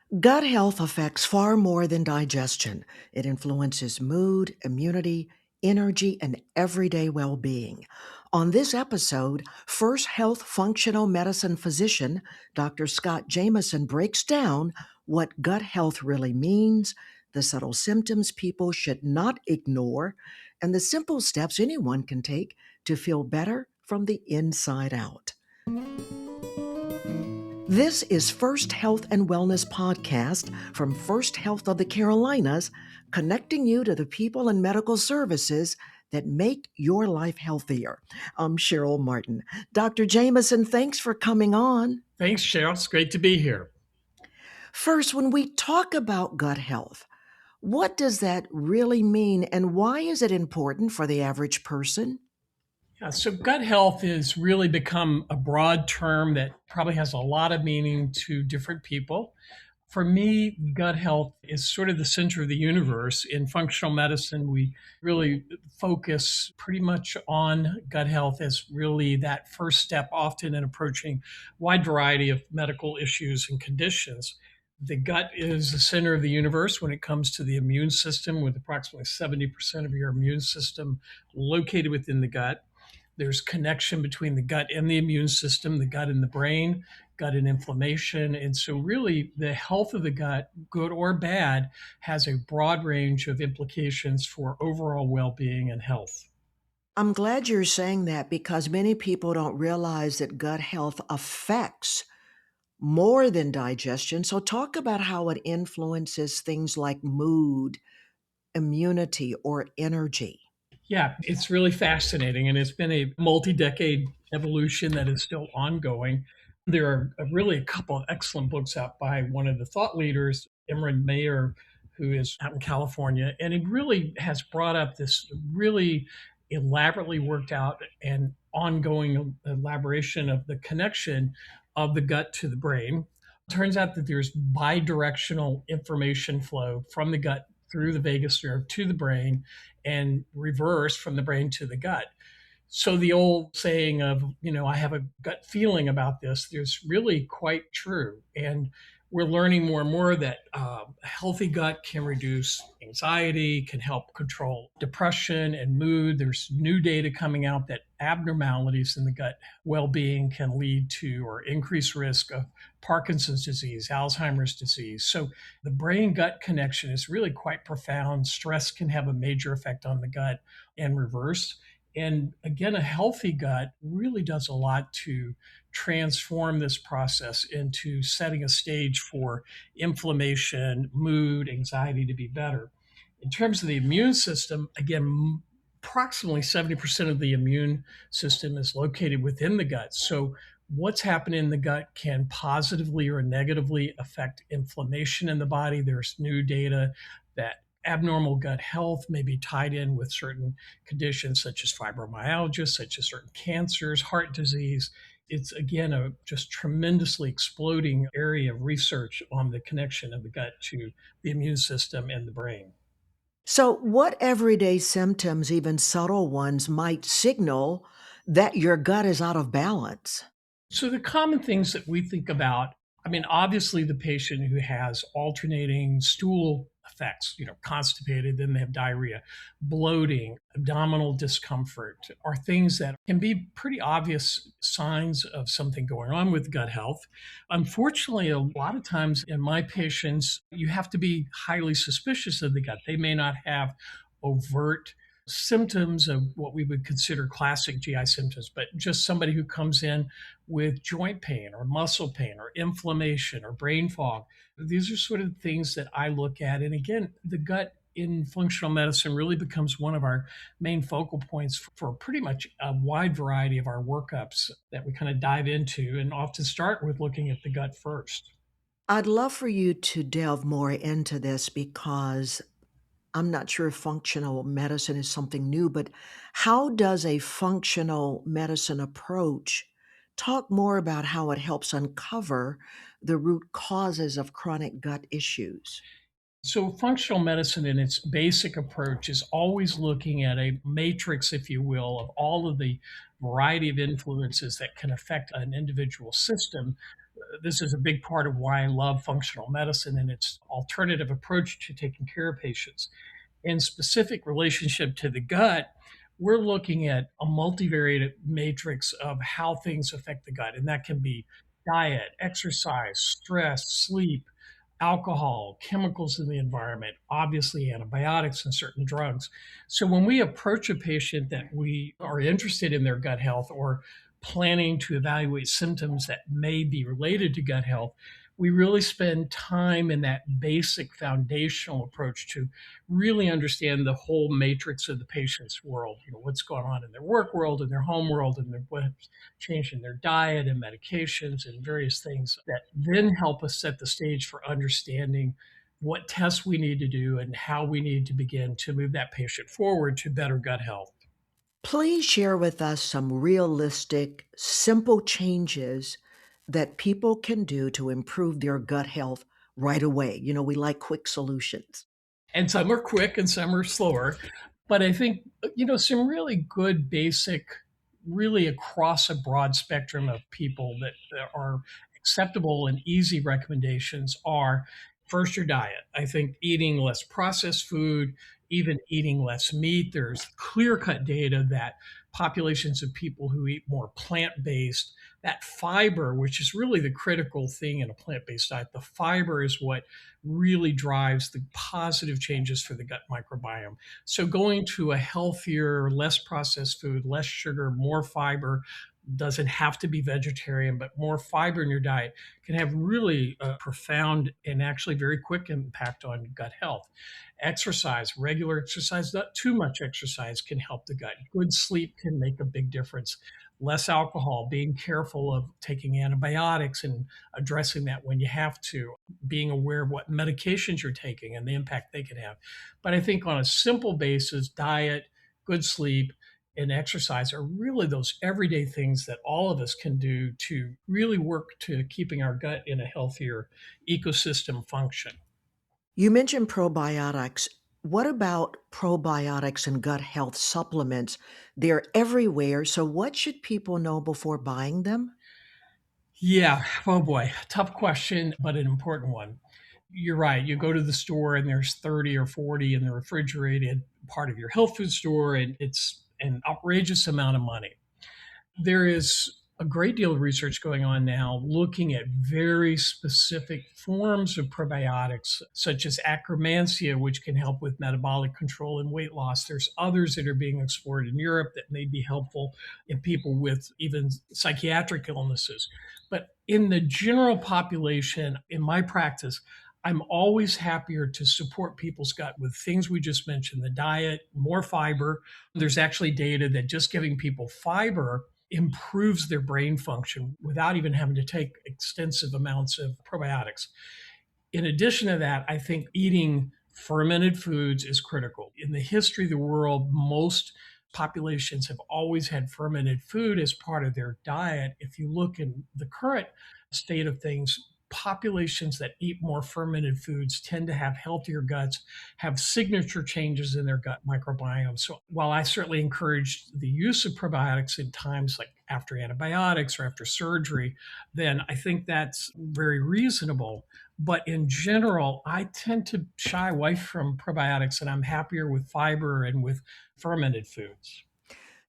Gut health affects far more than digestion. It influences mood, immunity, energy, and everyday well being. On this episode, FirstHealth functional medicine physician Dr. Scott Jamison breaks down what gut health really means, the subtle symptoms people should not ignore, and the simple steps anyone can take to feel better from the inside out. This is First Health and Wellness Podcast from First Health of the Carolinas, connecting you to the people and medical services that make your life healthier. I'm Cheryl Martin. Dr. Jameson, thanks for coming on. Thanks, Cheryl. It's great to be here. First, when we talk about gut health, what does that really mean and why is it important for the average person? Yeah, so gut health has really become a broad term that probably has a lot of meaning to different people. For me, gut health is sort of the center of the universe. In functional medicine, we really focus pretty much on gut health as really that first step, often in approaching a wide variety of medical issues and conditions. The gut is the center of the universe when it comes to the immune system, with approximately 70% of your immune system located within the gut. There's connection between the gut and the immune system, the gut and the brain, gut and inflammation. And so, really, the health of the gut, good or bad, has a broad range of implications for overall well being and health. I'm glad you're saying that because many people don't realize that gut health affects more than digestion. So, talk about how it influences things like mood, immunity, or energy. Yeah, it's really fascinating. And it's been a multi decade evolution that is still ongoing. There are really a couple of excellent books out by one of the thought leaders, Imran Mayer, who is out in California. And he really has brought up this really elaborately worked out and ongoing elaboration of the connection of the gut to the brain. Turns out that there's bidirectional information flow from the gut through the vagus nerve to the brain and reverse from the brain to the gut. So the old saying of, I have a gut feeling about this, there's really quite true. And we're learning more and more that a healthy gut can reduce anxiety, can help control depression and mood. There's new data coming out that abnormalities in the gut well-being can lead to or increase risk of Parkinson's disease, Alzheimer's disease. So the brain-gut connection is really quite profound. Stress can have a major effect on the gut and reverse. And again, a healthy gut really does a lot to transform this process into setting a stage for inflammation, mood, anxiety to be better. In terms of the immune system, again, approximately 70% of the immune system is located within the gut. So, what's happening in the gut can positively or negatively affect inflammation in the body. There's new data that abnormal gut health may be tied in with certain conditions such as fibromyalgia, such as certain cancers, heart disease. It's again a just tremendously exploding area of research on the connection of the gut to the immune system and the brain. So, what everyday symptoms, even subtle ones, might signal that your gut is out of balance? So the common things that we think about, I mean, obviously the patient who has alternating stool effects, constipated, then they have diarrhea, bloating, abdominal discomfort are things that can be pretty obvious signs of something going on with gut health. Unfortunately, a lot of times in my patients, you have to be highly suspicious of the gut. They may not have overt symptoms of what we would consider classic GI symptoms, but just somebody who comes in with joint pain or muscle pain or inflammation or brain fog. These are sort of things that I look at. And again, the gut in functional medicine really becomes one of our main focal points for pretty much a wide variety of our workups that we kind of dive into and often start with looking at the gut first. I'd love for you to delve more into this because I'm not sure if functional medicine is something new, but how does a functional medicine approach talk more about how it helps uncover the root causes of chronic gut issues? So, functional medicine in its basic approach is always looking at a matrix, if you will, of all of the variety of influences that can affect an individual system This is a big part of why I love functional medicine and its alternative approach to taking care of patients. In specific relationship to the gut, we're looking at a multivariate matrix of how things affect the gut. And that can be diet, exercise, stress, sleep, alcohol, chemicals in the environment, obviously antibiotics and certain drugs. So when we approach a patient that we are interested in their gut health or planning to evaluate symptoms that may be related to gut health, we really spend time in that basic foundational approach to really understand the whole matrix of the patient's world. What's going on in their work world, in their home world, and what's changed in their diet and medications and various things that then help us set the stage for understanding what tests we need to do and how we need to begin to move that patient forward to better gut health. Please share with us some realistic, simple changes that people can do to improve their gut health right away. We like quick solutions. And some are quick and some are slower. But I think, some really good basic, really across a broad spectrum of people that are acceptable and easy recommendations are first your diet. I think eating less processed food, even eating less meat. There's clear cut data that populations of people who eat more plant based, that fiber, which is really the critical thing in a plant based diet, the fiber is what really drives the positive changes for the gut microbiome. So going to a healthier, less processed food, less sugar, more fiber, doesn't have to be vegetarian, but more fiber in your diet can have really a profound and actually very quick impact on gut health. Exercise, regular exercise, not too much exercise can help the gut. Good sleep can make a big difference. Less alcohol, being careful of taking antibiotics and addressing that when you have to, being aware of what medications you're taking and the impact they can have. But I think on a simple basis, diet, good sleep, and exercise are really those everyday things that all of us can do to really work to keeping our gut in a healthier ecosystem function. You mentioned probiotics. What about probiotics and gut health supplements? They're everywhere. So, what should people know before buying them? Yeah, oh boy, tough question, but an important one. You're right. You go to the store and there's 30 or 40 in the refrigerated part of your health food store, and it's an outrageous amount of money. There is a great deal of research going on now looking at very specific forms of probiotics, such as Akkermansia, which can help with metabolic control and weight loss. There's others that are being explored in Europe that may be helpful in people with even psychiatric illnesses. But in the general population, in my practice, I'm always happier to support people's gut with things we just mentioned, the diet, more fiber. There's actually data that just giving people fiber improves their brain function without even having to take extensive amounts of probiotics. In addition to that, I think eating fermented foods is critical. In the history of the world, most populations have always had fermented food as part of their diet. If you look in the current state of things, populations that eat more fermented foods tend to have healthier guts, have signature changes in their gut microbiome. So while I certainly encourage the use of probiotics in times like after antibiotics or after surgery, then I think that's very reasonable. But in general, I tend to shy away from probiotics and I'm happier with fiber and with fermented foods.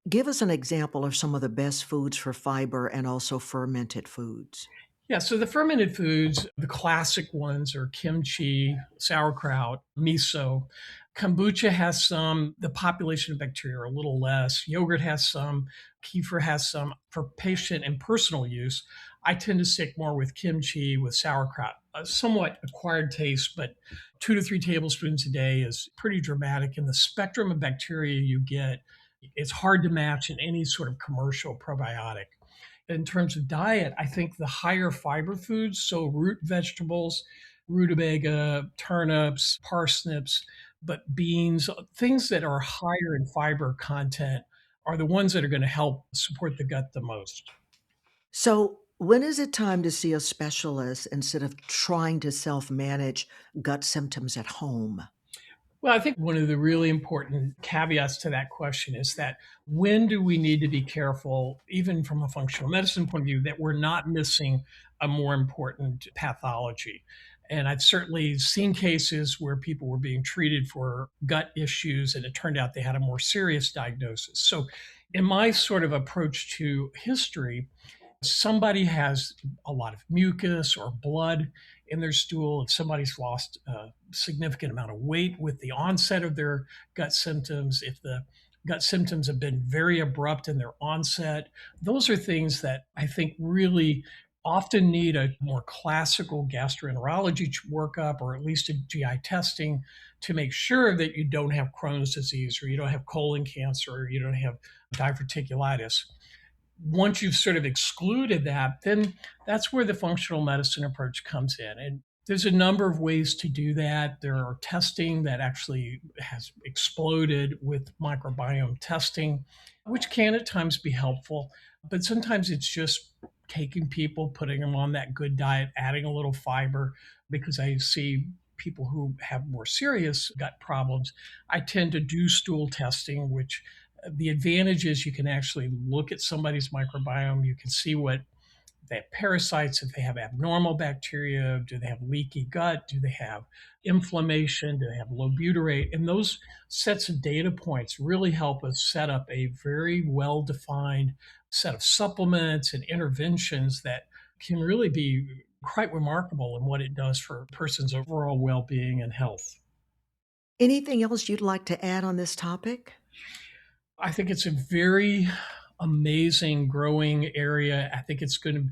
Give us an example of some of the best foods for fiber and also fermented foods. Yeah, so the fermented foods, the classic ones are kimchi, sauerkraut, miso. Kombucha has some, the population of bacteria are a little less. Yogurt has some, kefir has some. For patient and personal use, I tend to stick more with kimchi, with sauerkraut. A somewhat acquired taste, but 2 to 3 tablespoons a day is pretty dramatic. And the spectrum of bacteria you get, it's hard to match in any sort of commercial probiotic. In terms of diet, I think the higher fiber foods, so root vegetables, rutabaga, turnips, parsnips, but beans, things that are higher in fiber content are the ones that are going to help support the gut the most. So, when is it time to see a specialist instead of trying to self manage gut symptoms at home? Well, I think one of the really important caveats to that question is that when do we need to be careful, even from a functional medicine point of view, that we're not missing a more important pathology? And I've certainly seen cases where people were being treated for gut issues and it turned out they had a more serious diagnosis. So, in my sort of approach to history, somebody has a lot of mucus or blood in their stool, if somebody's lost a significant amount of weight with the onset of their gut symptoms, if the gut symptoms have been very abrupt in their onset, those are things that I think really often need a more classical gastroenterology workup or at least a GI testing to make sure that you don't have Crohn's disease or you don't have colon cancer or you don't have diverticulitis. Once you've sort of excluded that, then that's where the functional medicine approach comes in. And there's a number of ways to do that. There are testing that actually has exploded with microbiome testing, which can at times be helpful. But sometimes it's just taking people, putting them on that good diet, adding a little fiber, because I see people who have more serious gut problems. I tend to do stool testing, which the advantage is you can actually look at somebody's microbiome. You can see what they have parasites, if they have abnormal bacteria, do they have leaky gut, do they have inflammation, do they have low butyrate? And those sets of data points really help us set up a very well defined set of supplements and interventions that can really be quite remarkable in what it does for a person's overall well being and health. Anything else you'd like to add on this topic? I think it's a very amazing growing area. I think it's going to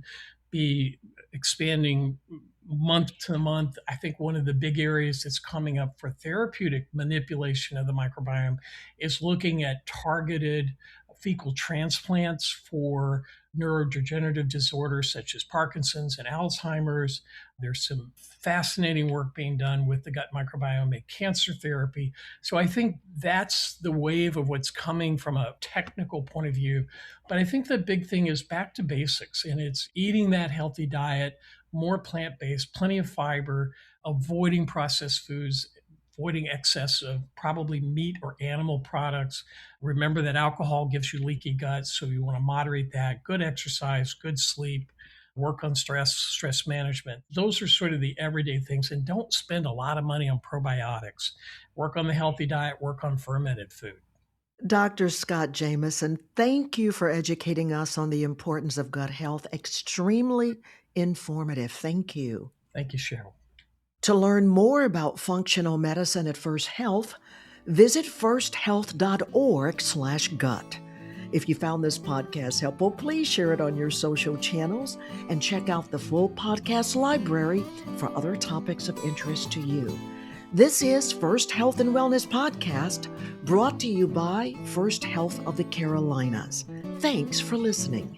be expanding month to month. I think one of the big areas that's coming up for therapeutic manipulation of the microbiome is looking at targeted fecal transplants for neurodegenerative disorders such as Parkinson's and Alzheimer's. There's some fascinating work being done with the gut microbiome in cancer therapy. So I think that's the wave of what's coming from a technical point of view. But I think the big thing is back to basics, and it's eating that healthy diet, more plant-based, plenty of fiber, avoiding processed foods, avoiding excess of probably meat or animal products. Remember that alcohol gives you leaky gut, so you want to moderate that. Good exercise, good sleep, work on stress management. Those are sort of the everyday things. And don't spend a lot of money on probiotics. Work on the healthy diet, work on fermented food. Dr. Scott Jamison, thank you for educating us on the importance of gut health. Extremely informative. Thank you. Thank you, Cheryl. To learn more about functional medicine at First Health, visit firsthealth.org/gut. If you found this podcast helpful, please share it on your social channels and check out the full podcast library for other topics of interest to you. This is First Health and Wellness Podcast, brought to you by First Health of the Carolinas. Thanks for listening.